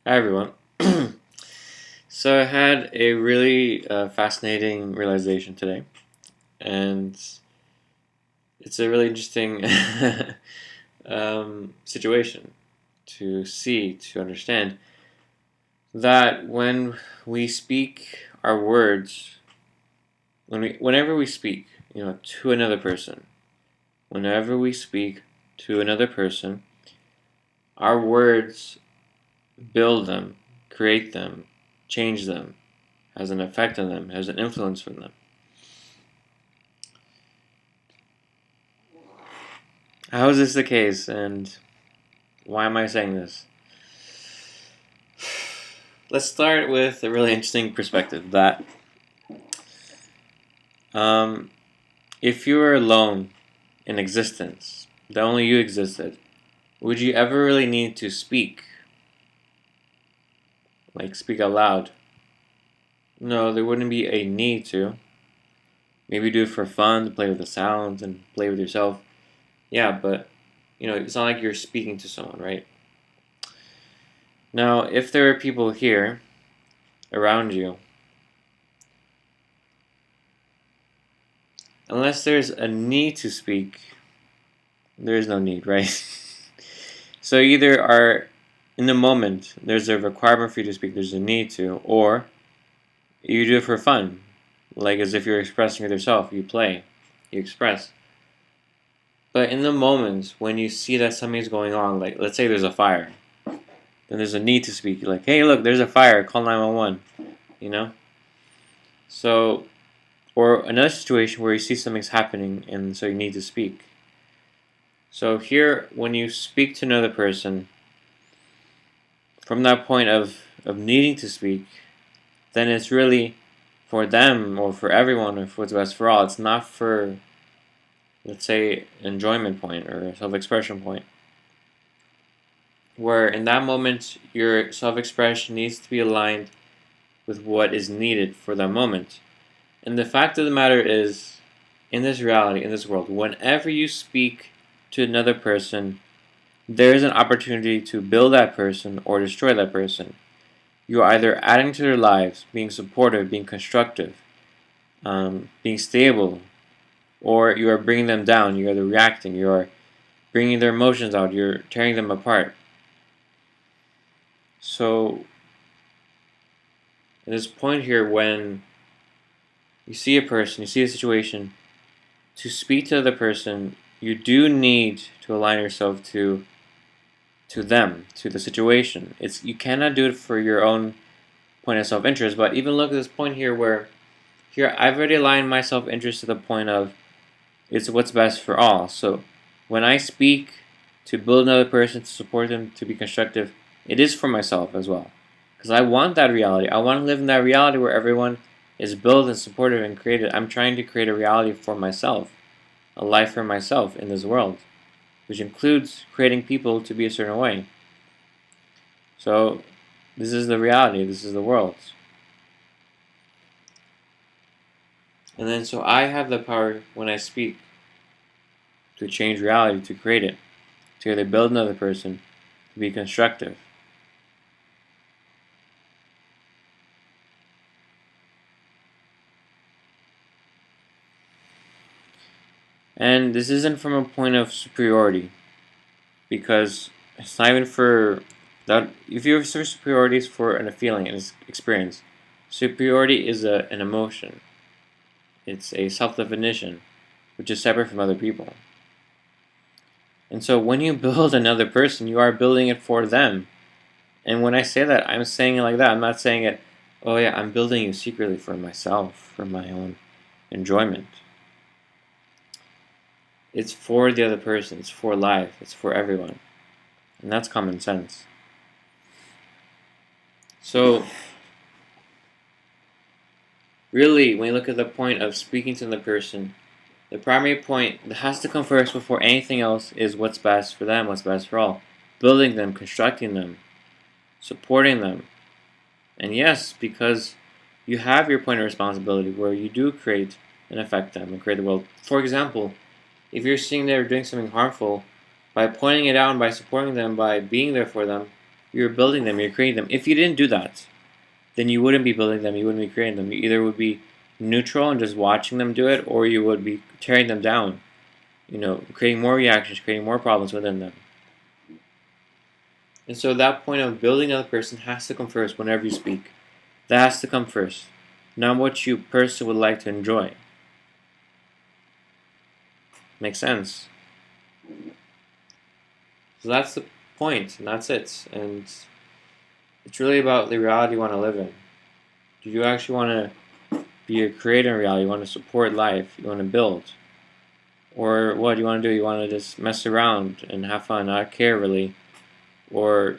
Hi everyone. So I had a really fascinating realization today, and it's a really interesting situation to see, to understand that when we speak our words, whenever we speak, to another person, whenever we speak to another person, our words build them, create them, change them, has an effect on them, has an influence on them. How is this the case, and why am I saying this? Let's start with a really interesting perspective that um, if you were alone in existence, that only you existed, would you ever really need to speak? Like, speak out loud? No, there wouldn't be a need to. Maybe do it for fun, to play with the sounds and play with yourself. Yeah, but, it's not like you're speaking to someone, right? Now, if there are people here around you, unless there's a need to speak, there is no need, right? So either are in the moment there's a requirement for you to speak, there's a need to, or you do it for fun, like as if you're expressing with yourself. You play, you express. But in the moments when you see that something's going on, like let's say there's a fire, then there's a need to speak. You're like, hey, look, there's a fire, call 911. You know. So, or another situation where you see something's happening, and so you need to speak. So here, when you speak to another person, from that point of needing to speak, then it's really for them or for everyone or for what's best for all. It's not for, let's say, enjoyment point or self-expression point. Where in that moment, your self-expression needs to be aligned with what is needed for that moment. And the fact of the matter is, in this reality, in this world, whenever you speak to another person, there is an opportunity to build that person or destroy that person. You are either adding to their lives, being supportive, being constructive, being stable, or you are bringing them down. You are either reacting, you are bringing their emotions out, you're tearing them apart. So, at this point here, when you see a person, you see a situation, to speak to the person, you do need to align yourself to them, to the situation. You cannot do it for your own point of self-interest, but even look at this point here where here I've already aligned my self-interest to the point of it's what's best for all. So when I speak to build another person, to support them, to be constructive, it is for myself as well. Because I want that reality. I want to live in that reality where everyone is built and supportive and created. I'm trying to create a reality for myself, a life for myself in this world, which includes creating people to be a certain way. So this is the reality, this is the world. And then so I have the power when I speak to change reality, to create it, to either build another person, to be constructive. And this isn't from a point of superiority, because it's not even for that. If you search superiority is for a feeling and an experience, superiority is an emotion. It's a self-definition, which is separate from other people. And so when you build another person, you are building it for them. And when I say that, I'm saying it like that. I'm not saying it, oh yeah, I'm building you secretly for myself, for my own enjoyment. It's for the other person. It's for life. It's for everyone. And that's common sense. So, really, when you look at the point of speaking to the person, the primary point that has to come first before anything else is what's best for them, what's best for all. Building them, constructing them, supporting them. And yes, because you have your point of responsibility where you do create and affect them and create the world. For example, if you're seeing they're doing something harmful, by pointing it out and by supporting them, by being there for them, You're building them, you're creating them. If you didn't do that, then you wouldn't be building them, you wouldn't be creating them. You either would be neutral and just watching them do it, or you would be tearing them down, creating more reactions, creating more problems within them. And so that point of building another person has to come first whenever you speak. That has to come first, not what you personally would like to enjoy. Makes sense? So that's the point, and that's it. And it's really about the reality you want to live in. Do you actually want to be a creator in reality? You want to support life? You want to build? Or what do you want to do? You want to just mess around and have fun, not care really? Or,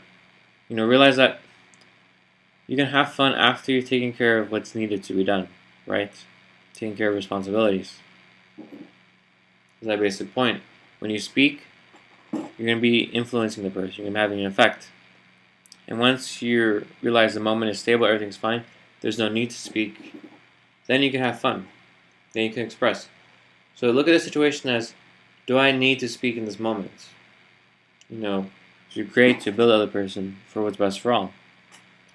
realize that you can have fun after you're taking care of what's needed to be done, right? Taking care of responsibilities. That's that basic point. When you speak, you're going to be influencing the person. You're going to be having an effect. And once you realize the moment is stable, everything's fine, there's no need to speak, then you can have fun. Then you can express. So look at the situation as, do I need to speak in this moment? To create, to build the other person for what's best for all.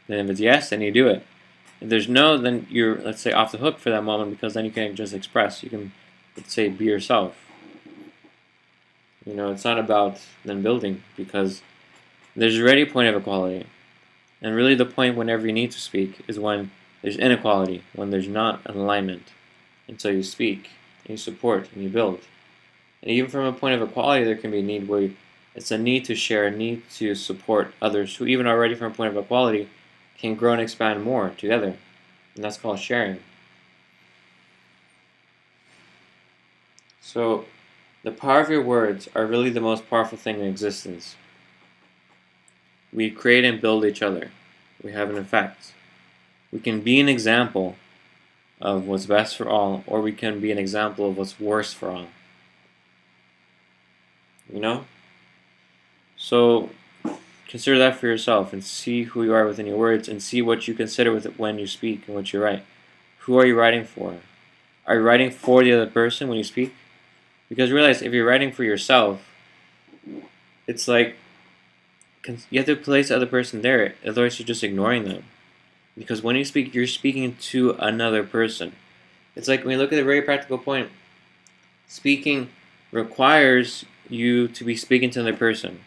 Then if it's yes, then you do it. If there's no, then you're, let's say, off the hook for that moment, because then you can't just express. You can, let's say, be yourself. It's not about then building, because there's already a point of equality. And really the point whenever you need to speak is when there's inequality, when there's not an alignment. And so you speak, and you support, and you build. And even from a point of equality, there can be a need where it's a need to share, a need to support others who even already from a point of equality can grow and expand more together. And that's called sharing. So the power of your words are really the most powerful thing in existence. We create and build each other. We have an effect. We can be an example of what's best for all, or we can be an example of what's worst for all. So consider that for yourself and see who you are within your words, and see what you consider with it when you speak and what you write. Who are you writing for? Are you writing for the other person when you speak? Because realize, if you're writing for yourself, it's like you have to place the other person there, otherwise you're just ignoring them. Because when you speak, you're speaking to another person. It's like when you look at a very practical point, speaking requires you to be speaking to another person.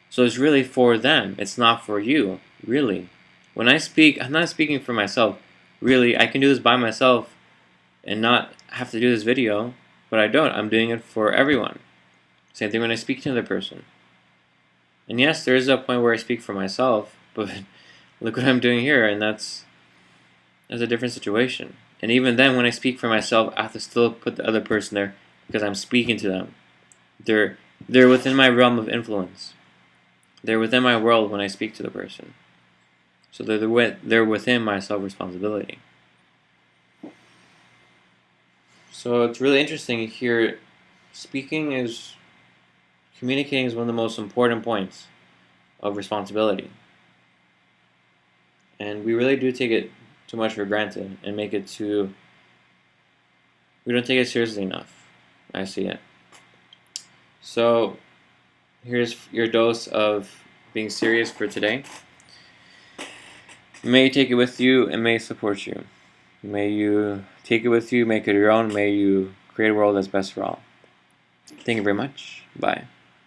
So it's really for them. It's not for you, really. When I speak, I'm not speaking for myself. Really, I can do this by myself and not have to do this video, but I don't. I'm doing it for everyone. Same thing when I speak to another person. And yes, there is a point where I speak for myself, but look what I'm doing here, and that's a different situation. And even then, when I speak for myself, I have to still put the other person there because I'm speaking to them. They're within my realm of influence. They're within my world when I speak to the person. So they're within my self-responsibility. So it's really interesting here. Communicating is one of the most important points of responsibility. And we really do take it too much for granted and we don't take it seriously enough. I see it. So here's your dose of being serious for today. May you take it with you and may it support you. May you take it with you, make it your own, may you create a world that's best for all. Thank you very much. Bye.